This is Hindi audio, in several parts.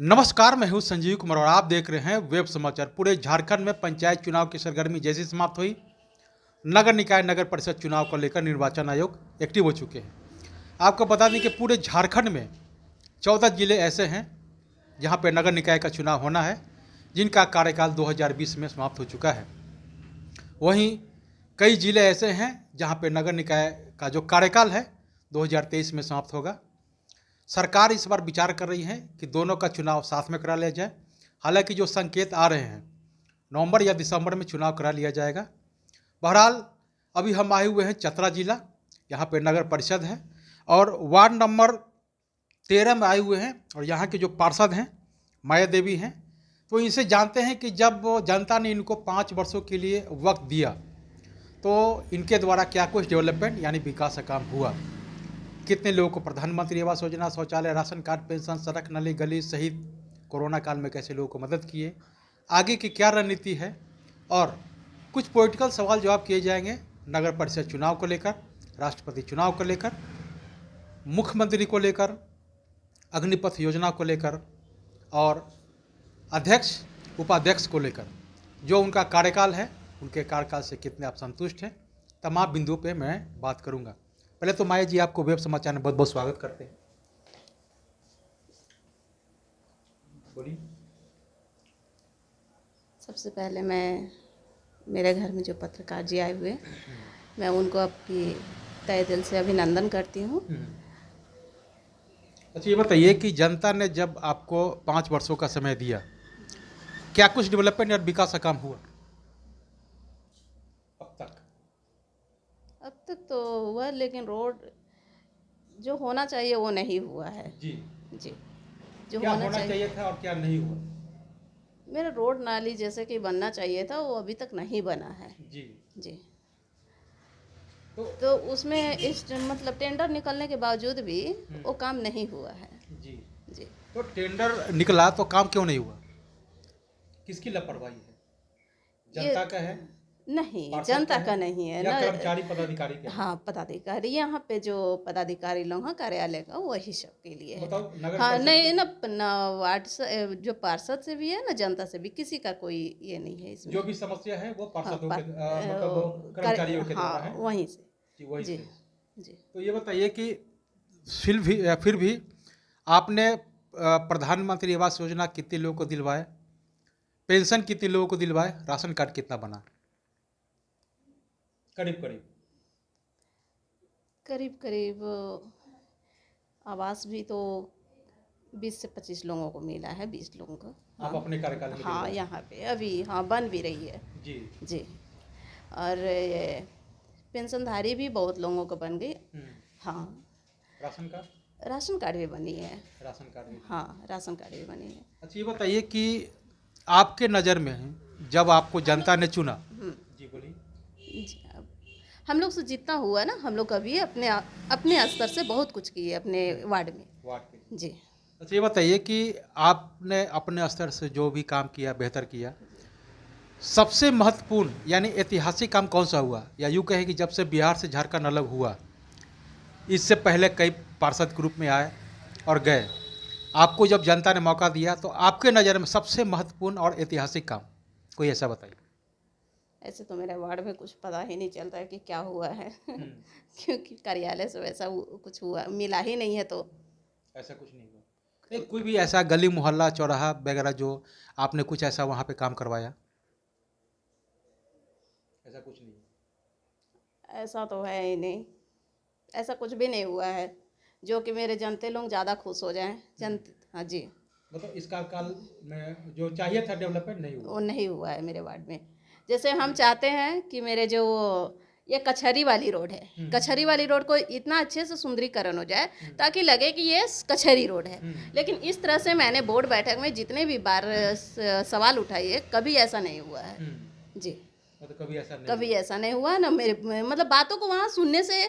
नमस्कार, मैं हूं संजीव कुमार और आप देख रहे हैं वेब समाचार। पूरे झारखंड में पंचायत चुनाव की सरगर्मी जैसी समाप्त हुई, नगर निकाय नगर परिषद चुनाव को लेकर निर्वाचन आयोग एक्टिव हो चुके हैं। आपको बता दें कि पूरे झारखंड में 14 जिले ऐसे हैं जहां पर नगर निकाय का चुनाव होना है, जिनका कार्यकाल 2020 में समाप्त हो चुका है। वहीं कई जिले ऐसे हैं जहां पर नगर निकाय का जो कार्यकाल है 2023 में समाप्त होगा। सरकार इस बार विचार कर रही है कि दोनों का चुनाव साथ में करा लिया जाए। हालांकि जो संकेत आ रहे हैं, नवंबर या दिसंबर में चुनाव करा लिया जाएगा। बहरहाल अभी हम आए हुए हैं चतरा जिला, यहाँ पे नगर परिषद है और वार्ड नंबर 13 में आए हुए हैं और यहाँ के जो पार्षद हैं माया देवी हैं, तो इनसे जानते हैं कि जब जनता ने इनको 5 वर्षों के लिए वक्त दिया तो इनके द्वारा क्या कुछ डेवलपमेंट यानी विकास का काम हुआ, कितने लोगों को प्रधानमंत्री आवास योजना, शौचालय, राशन कार्ड, पेंशन, सड़क, नाली, गली सहित कोरोना काल में कैसे लोगों को मदद किए, आगे की क्या रणनीति है और कुछ पॉलिटिकल सवाल जवाब किए जाएंगे नगर परिषद चुनाव को लेकर, राष्ट्रपति चुनाव को लेकर, मुख्यमंत्री को लेकर, अग्निपथ योजना को लेकर और अध्यक्ष उपाध्यक्ष को लेकर जो उनका कार्यकाल है, उनके कार्यकाल से कितने आप संतुष्ट हैं, तमाम बिंदुओं पर मैं बात करूँगा। पहले तो माया जी आपको वेब समाचार में बहुत बहुत स्वागत करते हैं। बोलिए। सबसे पहले मैं मेरे घर में जो पत्रकार जी आए हुए, मैं उनको आपकी तहे दिल से अभिनंदन करती हूँ। अच्छा, ये बताइए कि जनता ने जब आपको 5 वर्षों का समय दिया, क्या कुछ डेवलपमेंट या विकास का काम हुआ अब तक तो हुआ, लेकिन रोड जो होना चाहिए वो नहीं हुआ है। जी जी, जो क्या होना चाहिए था और क्या नहीं हुआ? मेरा रोड नाली जैसे कि बनना चाहिए था वो अभी तक नहीं बना है। जी जी, तो उसमें इस मतलब टेंडर निकलने के बावजूद भी वो काम नहीं हुआ है। जी जी, तो टेंडर निकला तो काम क्यों नहीं हुआ? किसकी लापरवाही है? जनता का है? नहीं, जनता का नहीं है या ना, कर्मचारी पदाधिकारी के? हाँ पदाधिकारी, यहाँ पे जो पदाधिकारी लोग हैं कार्यालय का, वही सब के लिए है। बताओ नगर हाँ, परिषद नहीं ना वार्ड से जो पार्षद से भी है ना, जनता से भी, किसी का कोई ये नहीं है इसमें। जो भी समस्या है वो पार्षदों हाँ, के मतलब वो कर्मचारियों के द्वारा है। वहीं से। जी, वही जी से। जी, तो ये बताइए कि फिर भी आपने प्रधानमंत्री आवास योजना कितने लोगों को दिलवाए, पेंशन कितने लोगों को दिलवाए, राशन कार्ड कितना बना? करीब करीब करीब करीब आवास भी तो 20 से 25 लोगों को मिला है, 20 लोगों को। आप अपने कार्यकाल में हाँ, दिलवाए? यहाँ पे अभी हाँ बन भी रही है। जी जी, और ये पेंशनधारी भी बहुत लोगों को बन गई। हाँ, राशन कार्ड भी बनी है। राशन कार्ड भी। हाँ, राशन कार्ड भी बनी है। अच्छा, ये बताइए कि आपके नज़र में जब आपको जनता ने चुना, जी बोलिए। जी, अब हम लोग से जितना हुआ ना, हम लोग अभी अपने स्तर से बहुत कुछ किए अपने वार्ड में। जी, अच्छा, ये बताइए कि आपने अपने स्तर से जो भी काम किया बेहतर किया, सबसे महत्वपूर्ण यानी ऐतिहासिक काम कौन सा हुआ? या यूँ कहें कि जब से बिहार से झारखंड अलग हुआ, इससे पहले कई पार्षद ग्रुप में आए और गए, आपको जब जनता ने मौका दिया तो आपके नज़र में सबसे महत्वपूर्ण और ऐतिहासिक काम कोई ऐसा बताइए। ऐसे तो मेरे वार्ड में कुछ पता ही नहीं चलता है कि क्या हुआ है क्योंकि कार्यालय से वैसा कुछ हुआ मिला ही नहीं है, तो ऐसा कुछ नहीं हुआ। नहीं, कोई भी ऐसा गली मोहल्ला चौराहा वगैरह जो आपने कुछ ऐसा वहाँ पे काम करवाया, ऐसा कुछ नहीं? ऐसा तो है ही नहीं, ऐसा कुछ भी नहीं हुआ है जो कि मेरे जनते लोग ज़्यादा खुश हो जाएं। हाँ जी, मतलब इस काल में जो चाहिए था डेवलपमेंट नहीं हुआ? वो नहीं हुआ है मेरे वार्ड में। जैसे हम चाहते हैं कि मेरे जो ये कचहरी वाली रोड है, कचहरी वाली रोड को इतना अच्छे से सुंदरीकरण हो जाए ताकि लगे कि ये कचहरी रोड है। लेकिन इस तरह से मैंने बोर्ड बैठक में जितने भी बार सवाल उठाए, कभी ऐसा नहीं हुआ है। जी, मतलब कभी ऐसा नहीं हुआ ना, मेरे मतलब बातों को वहाँ सुनने से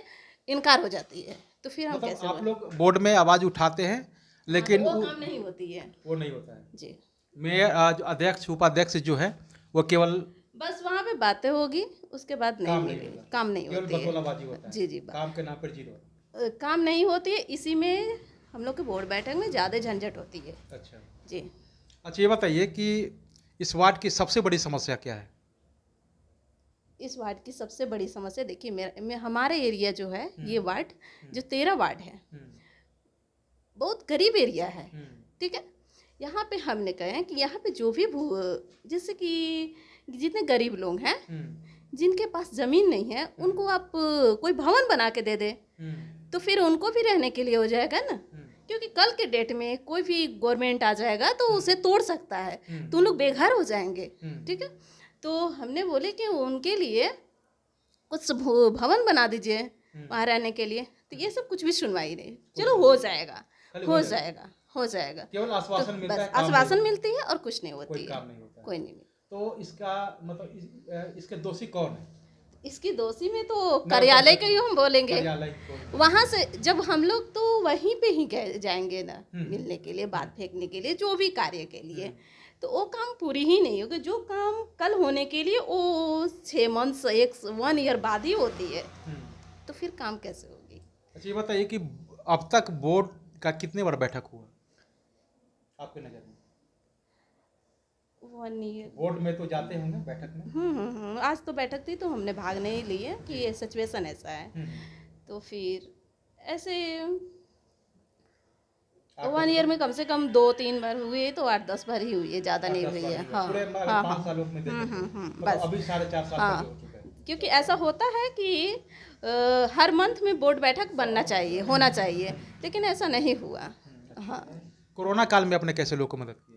इनकार हो जाती है, तो फिर हम मतलब कैसे आप लोग बोर्ड में आवाज़ उठाते हैं लेकिन वो काम नहीं होती है। वो नहीं होता है। जी, मेयर अध्यक्ष उपाध्यक्ष जो है वो केवल बस वहाँ पे बातें होगी, उसके बाद नहीं मिलेगी, काम नहीं होती है। बतौलाबाजी होता है। जी जी, काम के नाम पर जीरो। काम नहीं होती है, इसी में हम लोग के बोर्ड बैठक में ज़्यादा झंझट होती है। अच्छा जी। अच्छा, ये बताइए कि इस वार्ड की सबसे बड़ी समस्या क्या है? इस वार्ड की सबसे बड़ी समस्या देखिए, हमारे एरिया जो है, ये वार्ड जो 13 वार्ड है, बहुत गरीब एरिया है। ठीक है, यहाँ पे हमने कहे हैं कि यहाँ पे जो भी जैसे कि जितने गरीब लोग हैं, जिनके पास ज़मीन नहीं है, उनको आप कोई भवन बना के दे दे, तो फिर उनको भी रहने के लिए हो जाएगा ना। क्योंकि कल के डेट में कोई भी गवर्नमेंट आ जाएगा तो उसे तोड़ सकता है, तो उन लोग बेघर हो जाएंगे। ठीक है, तो हमने बोले कि उनके लिए कुछ भवन बना दीजिए वहाँ रहने के लिए। तो ये सब कुछ भी सुनवाई नहीं, चलो हो जाएगा, हो जाएगा, हो जाएगा, केवल आश्वासन तो मिलता बस है, काम आश्वासन नहीं, मिलती है और कुछ नहीं होती कोई है, काम नहीं होता है। कोई नहीं। तो इसका मतलब इसके दोषी कौन है? इसकी दोषी में तो कार्यालय का ही हम बोलेंगे। कार्यालय कौन? वहाँ से जब हम लोग तो वहीं पे ही जाएंगे ना मिलने के लिए, बात फेंकने के लिए, जो भी कार्य के लिए, तो वो काम पूरी ही नहीं होगी। जो काम कल होने के लिए वो 6 मंथ 1 ईयर बाद ही होती है, तो फिर काम कैसे होगी? अच्छा, ये बताइए कि अब तक बोर्ड का कितने बार बैठक हुआ आपके नज़र में? 1 ईयर। बोर्ड में तो जाते होंगे बैठक में। आज तो बैठक थी तो हमने भाग नहीं लिए कि ये सिचुएशन ऐसा है। तो फिर ऐसे 1 ईयर में कम से कम 2-3 बार हुई, तो 8-10 बार ही हुई है, ज़्यादा नहीं हुई है। हाँ पूरे हाँ 5 सालों में देखें तो मतलब बस। अभी 4.5 साल हाँ, हो चुका है। क्योंकि ऐसा होता है कि हर मंथ में बोर्ड बैठक बनना चाहिए, होना चाहिए, लेकिन ऐसा नहीं हुआ। हाँ। कोरोना काल में आपने कैसे लोगों को मदद की?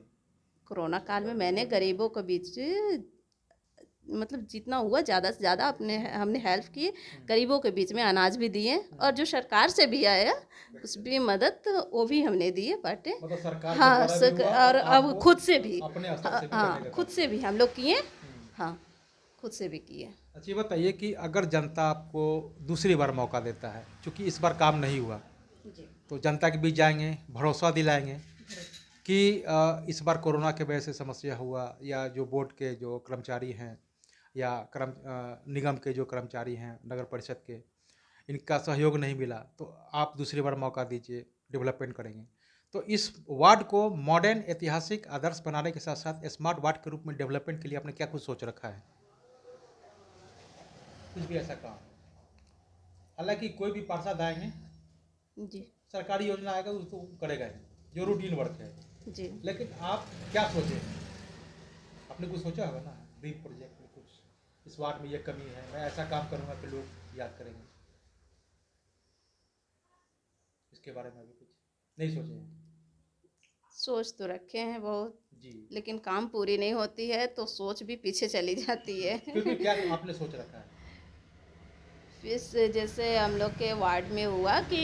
कोरोना काल में मैंने गरीबों के बीच मतलब जितना हुआ ज़्यादा से ज़्यादा हमने हेल्प की, गरीबों के बीच में अनाज भी दिए, और जो सरकार से भी आया उस भी मदद वो भी हमने दिए बांटे। मतलब सरकार हाँ, के द्वारा भी हुआ और अब आपको खुद से भी, अपने स्तर से भी हाँ करने का खुद से भी हम लोग किए। हाँ, खुद से भी किए। अच्छा, ये बताइए कि अगर जनता आपको दूसरी बार मौका देता है, क्योंकि इस बार काम नहीं हुआ, जी। तो जनता के बीच जाएंगे, भरोसा दिलाएंगे कि इस बार कोरोना के वजह से समस्या हुआ, या जो बोर्ड के जो कर्मचारी हैं या निगम के जो कर्मचारी हैं, नगर परिषद के, इनका सहयोग नहीं मिला, तो आप दूसरी बार मौका दीजिए, डेवलपमेंट करेंगे। तो इस वार्ड को मॉडर्न, ऐतिहासिक, आदर्श बनाने के साथ साथ स्मार्ट वार्ड के रूप में डेवलपमेंट के लिए आपने क्या कुछ सोच रखा है? कुछ भी ऐसा काम? हालांकि कोई भी पार्षद आएंगे जी। सरकारी योजना आएगा उसको करेगा ही, जो रूटीन वर्क है जी। लेकिन आप क्या सोचे? आपने कुछ सोचा होगा ना, ड्रीम प्रोजेक्ट में कुछ, इस वार्ड में ये कमी है, मैं ऐसा काम करूंगा कि लोग याद करेंगे, इसके बारे में अभी कुछ नहीं सोचे हैं? सोच तो रखे हैं बहुत जी, लेकिन काम पूरी नहीं होती है तो सोच भी पीछे चली जाती है। क्योंकि क्या आपने सोच रखा है? फिर जैसे हम लोग के वार्ड में हुआ कि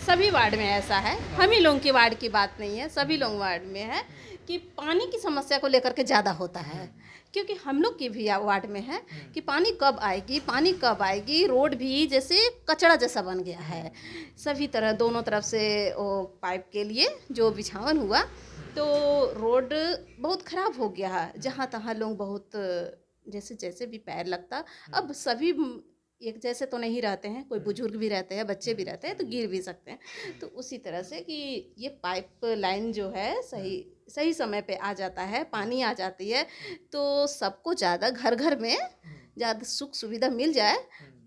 सभी वार्ड में ऐसा है, हम ही लोगों की वार्ड की बात नहीं है, सभी लोग वार्ड में है कि पानी की समस्या को लेकर के ज़्यादा होता है। क्योंकि हम लोग की भी वार्ड में है कि पानी कब आएगी, पानी कब आएगी। रोड भी जैसे कचरा जैसा बन गया है, सभी तरह दोनों तरफ से वो पाइप के लिए जो बिछावन हुआ तो रोड बहुत ख़राब हो गया है। जहाँ तहाँ लोग बहुत जैसे जैसे भी पैर लगता, अब सभी एक जैसे तो नहीं रहते हैं, कोई बुजुर्ग भी रहते हैं, बच्चे भी रहते हैं, तो गिर भी सकते हैं। तो उसी तरह से कि ये पाइप लाइन जो है सही समय पे आ जाता है, पानी आ जाती है, तो सबको ज़्यादा घर घर में ज़्यादा सुख सुविधा मिल जाए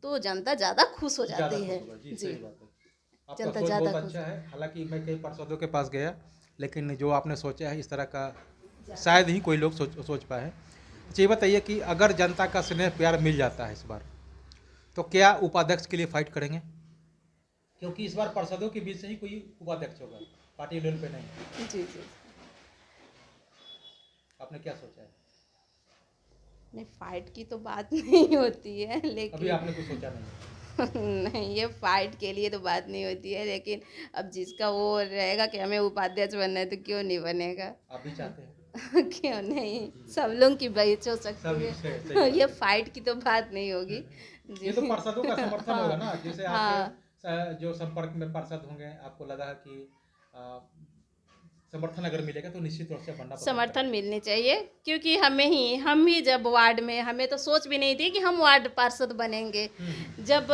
तो जनता ज़्यादा खुश हो जाती है। जी, सही बात है। आपका जनता सोच ज़्यादा बहुत खुश। अच्छा है। हालांकि मैं कई पार्षदों के पास गया, लेकिन जो आपने सोचा है इस तरह का शायद ही कोई लोग सोच पाए हैं। अच्छा, ये बताइए कि अगर जनता का स्नेह प्यार मिल जाता है इस बार, तो क्या उपाध्यक्ष के लिए फाइट करेंगे? क्योंकि इस बार पार्षदों के बीच से ही कोई उपाध्यक्ष होगा, पार्टी लेवल पे नहीं। जी जी। आपने क्या सोचा है? नहीं, फाइट की तो बात नहीं होती है, अभी लेकिन आपने कुछ सोचा नहीं? नहीं, ये फाइट के लिए तो बात नहीं होती है, लेकिन अब जिसका वो रहेगा कि हमें उपाध्यक्ष बनना है तो क्यों नहीं बनेगा। आप भी चाहते हैं? क्यों नहीं, सब लोग की बहस हो सकती है। ये फाइट की तो बात नहीं होगी। ये तो पार्षदों का समर्थन होगा ना, जैसे हाँ। आपके जो संपर्क में पार्षद होंगे, आपको लगा कि समर्थन अगर मिलेगा तो निश्चित तौर से बनना पसंद समर्थन मिलनी चाहिए, क्योंकि हम ही जब वार्ड में, हमें तो सोच भी नहीं थी कि हम वार्ड पार्षद बनेंगे। करेंगे। जब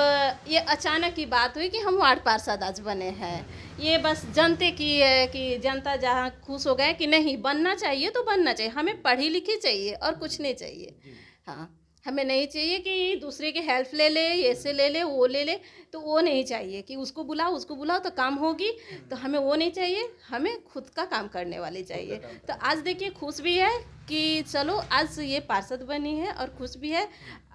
ये अचानक की बात हुई कि हम वार्ड पार्षद आज बने हैं, ये बस जनते की है कि जनता जहाँ खुश हो गए कि नहीं बनना चाहिए तो बनना चाहिए, हमें पढ़ी लिखी चाहिए और कुछ नहीं चाहिए। जी। हाँ, हमें नहीं चाहिए कि दूसरे की हेल्प ले ले, ऐसे ले ले, वो ले ले, तो वो नहीं चाहिए कि उसको बुलाओ तो काम होगी, तो हमें वो नहीं चाहिए, हमें खुद का काम करने वाली चाहिए। काम तो आज देखिए खुश भी है कि चलो आज ये पार्षद बनी है और खुश भी है,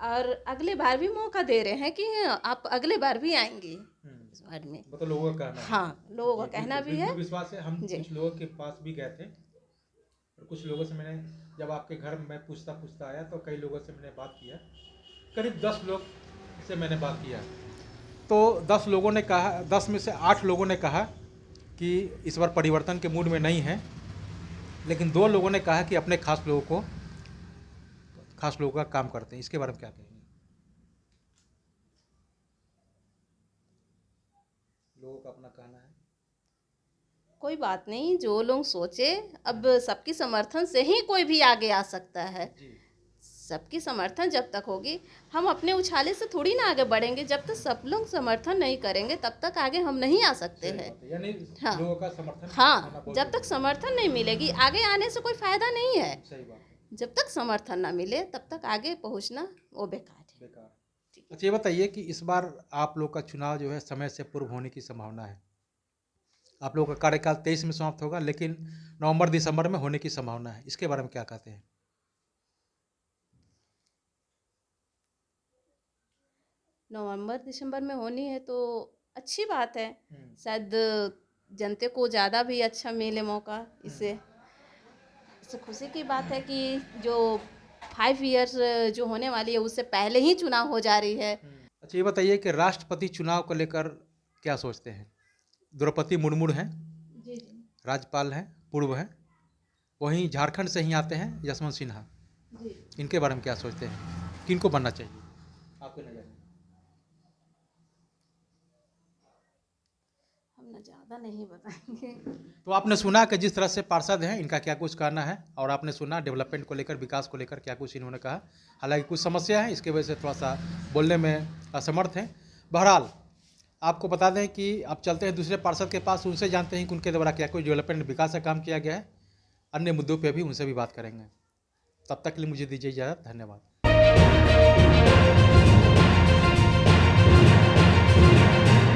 और अगले बार भी मौका दे रहे हैं कि आप अगले बार भी आएंगी इस वार्ड में। मतलब लोगों का कहना है। हाँ, लोगों का जी, कहना बिल्कुल, भी है। बिल्कुल विश्वास है। हम जी। कुछ लोगों के पास भी गए थे और कुछ लोगों से मैंने, जब आपके घर में मैं पूछता आया तो कई लोगों से मैंने बात किया, करीब 10 लोग से मैंने बात किया। तो 10 लोगों ने कहा, 10 में से 8 लोगों ने कहा कि इस बार परिवर्तन के मूड में नहीं है, लेकिन 2 लोगों ने कहा कि अपने खास लोगों का काम करते हैं। इसके बारे में क्या कहेंगे? लोगों का अपना कहना है। कोई बात नहीं, जो लोग सोचे, अब सबकी समर्थन से ही कोई भी आगे आ सकता है। जी। सबकी समर्थन जब तक होगी, हम अपने उछाले से थोड़ी ना आगे बढ़ेंगे। जब तक सब लोग समर्थन नहीं करेंगे तब तक आगे हम नहीं आ सकते हैं। यानी हाँ। लोगों का समर्थन होना हाँ, बहुत जब तक समर्थन नहीं मिलेगी आगे आने से कोई फायदा नहीं है। सही बात है। जब तक समर्थन ना मिले तब तक आगे पहुंचना वो बेकार है। बेकार। अच्छा, ये बताइए कि इस बार आप लोग का चुनाव जो है समय से पूर्व होने की संभावना है। आप लोगों का कार्यकाल 23 में समाप्त होगा, लेकिन नवंबर दिसंबर में होने की संभावना है। इसके बारे में क्या कहते हैं? नवंबर दिसंबर में होनी है तो अच्छी बात है, शायद जनते को ज़्यादा भी अच्छा मिले मौका। इससे खुशी की बात है कि जो 5 इयर्स जो होने वाली है उससे पहले ही चुनाव हो जा रही है। अच्छा, ये बताइए कि राष्ट्रपति चुनाव को लेकर क्या सोचते हैं? द्रौपदी मुर्मू हैं, जी जी राज्यपाल हैं, पूर्व हैं, वहीं झारखंड से ही आते हैं यशवंत सिन्हा। जी। इनके बारे में क्या सोचते हैं? किनको बनना चाहिए आपके नज़र में? हम ना ज़्यादा नहीं बताएंगे। तो आपने सुना कि जिस तरह से पार्षद हैं इनका क्या कुछ कहना है, और आपने सुना डेवलपमेंट को लेकर, विकास को लेकर क्या कुछ इन्होंने कहा। हालांकि कुछ समस्या है, इसके वजह से थोड़ा सा बोलने में असमर्थ हैं। बहरहाल आपको बता दें कि अब चलते हैं दूसरे पार्षद के पास, उनसे जानते हैं कि उनके द्वारा क्या कोई डेवलपमेंट विकास का काम किया गया है। अन्य मुद्दों पर भी उनसे भी बात करेंगे। तब तक के लिए मुझे दीजिए इजाज़त। धन्यवाद।